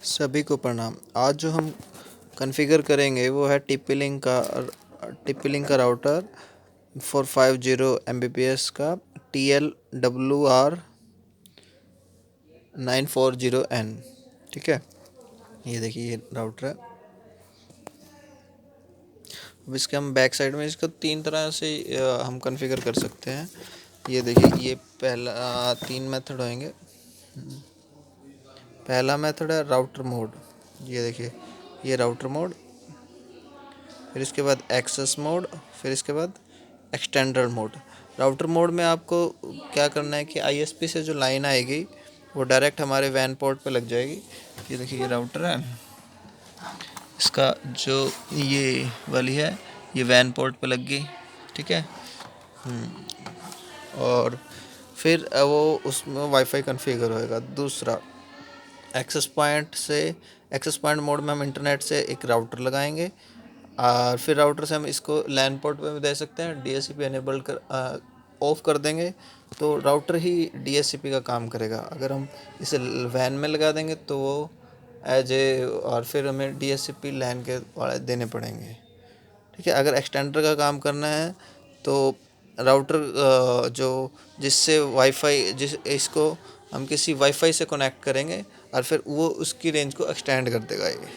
सभी को प्रणाम। आज जो हम कॉन्फ़िगर करेंगे वो है टीपी-लिंक का राउटर 450 Mbps का TLWR940N। ठीक है, ये देखिए ये राउटर है। अब इसके हम बैक साइड में इसको तीन तरह से हम कॉन्फ़िगर कर सकते हैं। ये देखिए, ये पहला तीन मेथड होंगे। पहला मेथड है राउटर मोड। ये देखिए, ये राउटर मोड, फिर इसके बाद एक्सेस मोड, फिर इसके बाद एक्सटेंडर मोड। राउटर मोड में आपको क्या करना है कि आईएसपी से जो लाइन आएगी वो डायरेक्ट हमारे वैन पोर्ट पे लग जाएगी। ये देखिए, ये राउटर है, इसका जो ये वाली है ये वैन पोर्ट पे लग गई। ठीक है, और फिर वो उसमें वाईफाई कॉन्फ़िगर होएगा। दूसरा, एक्सेस पॉइंट मोड में हम इंटरनेट से एक राउटर लगाएंगे और फिर राउटर से हम इसको लैन पोर्ट पे भी दे सकते हैं। डीएचसीपी एनेबल कर ऑफ कर देंगे तो राउटर ही डीएचसीपी का काम करेगा। अगर हम इसे वैन में लगा देंगे तो वो और फिर हमें डीएचसीपी लैन के वाले देने पड़ेंगे। ठीक है, अगर एक्सटेंडर का काम करना है तो राउटर जो जिससे वाईफाई इसको हम किसी वाईफाई से कनेक्ट करेंगे और फिर वो उसकी रेंज को एक्सटेंड कर देगा ये।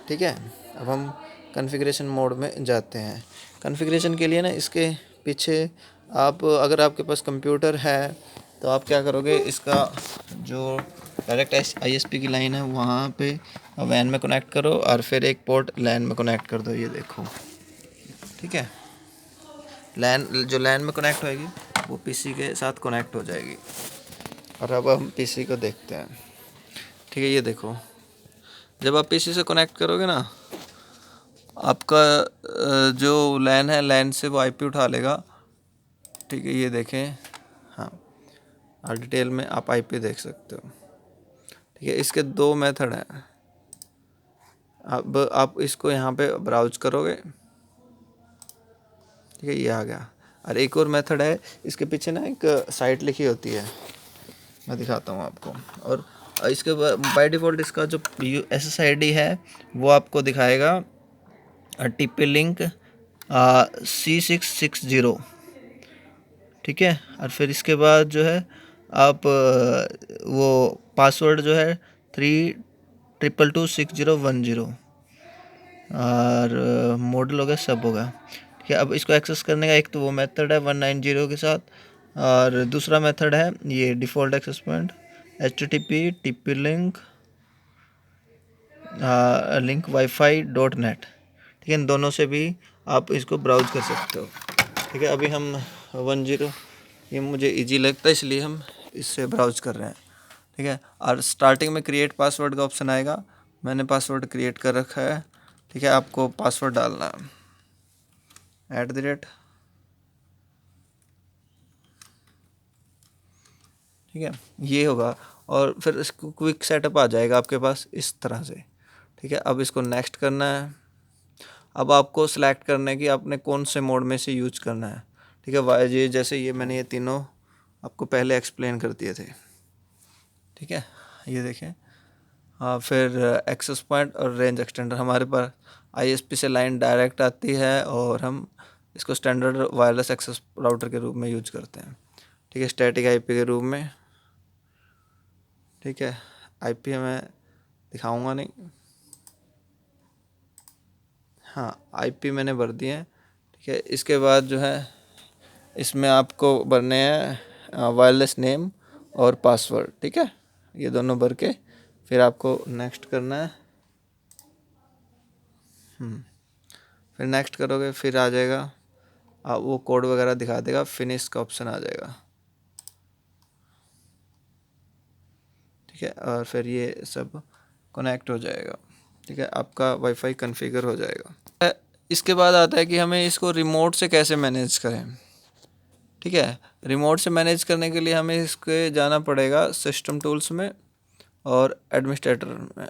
ठीक है, अब हम कॉन्फ़िगरेशन मोड में जाते हैं। कॉन्फ़िगरेशन के लिए ना इसके पीछे आप, अगर आपके पास कंप्यूटर है तो आप क्या करोगे, इसका जो डायरेक्ट आईएसपी की लाइन है वहाँ पे वैन में कनेक्ट करो और फिर एक पोर्ट लैन में कनेक्ट कर दो। ये देखो, ठीक है, लैन में कनेक्ट होएगी वो पीसी के साथ कनेक्ट हो जाएगी। और अब हम पीसी को देखते हैं। ठीक है, ये देखो, जब आप पीसी से कनेक्ट करोगे ना, आपका जो लैन है, लैन से वो आईपी उठा लेगा। ठीक है, ये देखें, हाँ, और डिटेल में आप आईपी देख सकते हो। ठीक है, इसके दो मेथड हैं। अब आप इसको यहाँ पे ब्राउज करोगे। ठीक है, ये आ गया। और एक और मेथड है, इसके पीछे ना एक साइट लिखी होती है, मैं दिखाता हूँ आपको। और इसके बाय डिफ़ॉल्ट इसका जो SSID है वो आपको दिखाएगा TP-Link C660। ठीक है, और फिर इसके बाद जो है आप वो पासवर्ड जो है 32226010 और मॉडल हो गया, सब होगा। ठीक है, अब इसको एक्सेस करने का एक तो वो मेथड है 190 के साथ, और दूसरा मेथड है ये default access point HTTP TP-Link link wifi.net। ठीक है, इन दोनों से भी आप इसको ब्राउज कर सकते हो। ठीक है, अभी हम 10, ये मुझे इजी लगता है इसलिए हम इससे ब्राउज कर रहे हैं। ठीक है, और स्टार्टिंग में क्रिएट पासवर्ड का ऑप्शन आएगा, मैंने पासवर्ड क्रिएट कर रखा है। ठीक है, आपको पासवर्ड डालना है @ ठीक है, ये होगा और फिर इसको क्विक सेटअप आ जाएगा आपके पास इस तरह से। ठीक है, अब इसको नेक्स्ट करना है। अब आपको सेलेक्ट करना है कि आपने कौन से मोड में से यूज करना है। ठीक है, ये जैसे ये मैंने ये तीनों आपको पहले एक्सप्लेन कर दिए थे। ठीक है, ये देखें, हाँ, फिर एक्सेस पॉइंट और रेंज एक्सटेंडर हमारे पास आईएसपी से लाइन डायरेक्ट आती है और हम इसको स्टैंडर्ड वायरलेस एक्सेस राउटर के रूप में यूज करते हैं। ठीक है, स्टैटिक आईपी के रूप में। ठीक है, आईपी मैं दिखाऊंगा नहीं, हाँ, आईपी मैंने भर दिए हैं। ठीक है, इसके बाद जो है इसमें आपको भरने हैं वायरलेस नेम और पासवर्ड। ठीक है, ये दोनों भर के फिर आपको नेक्स्ट करना है। फिर नेक्स्ट करोगे, फिर आ जाएगा वो कोड वगैरह दिखा देगा, फिनिश का ऑप्शन आ जाएगा। ठीक है, और फिर ये सब कनेक्ट हो जाएगा। ठीक है, आपका वाईफाई कॉन्फ़िगर हो जाएगा। इसके बाद आता है कि हमें इसको रिमोट से कैसे मैनेज करें। ठीक है, रिमोट से मैनेज करने के लिए हमें इसके जाना पड़ेगा सिस्टम टूल्स में और एडमिनिस्ट्रेटर में।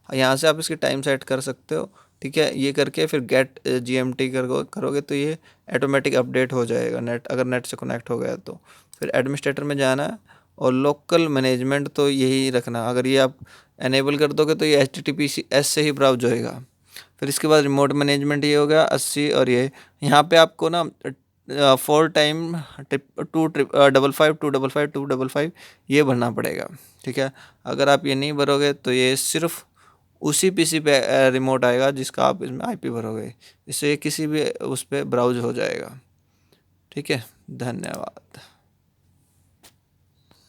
यहाँ से आप इसकी टाइम सेट कर सकते हो। ठीक है, ये करके फिर गेट GMT करोगे तो ये ऑटोमेटिक अपडेट हो जाएगा नेट, अगर नेट से कनेक्ट हो गया तो। फिर एडमिनिस्ट्रेटर में जाना है और लोकल मैनेजमेंट तो यही रखना। अगर ये आप एनेबल कर दोगे तो ये HTTPS से ही ब्राउज होएगा। फिर इसके बाद रिमोट मैनेजमेंट ये हो गया 80, और ये यहाँ पे आपको ना 4 टाइम 255 ये भरना पड़ेगा, ठीक है। अगर आप ये नहीं भरोगे तो ये सिर्फ उसी पीसी पे रिमोट आएगा जिसका आप इसमें IP भरोगे, इससे किसी भी उस पर ब्राउज हो जाएगा, ठीक है। धन्यवाद।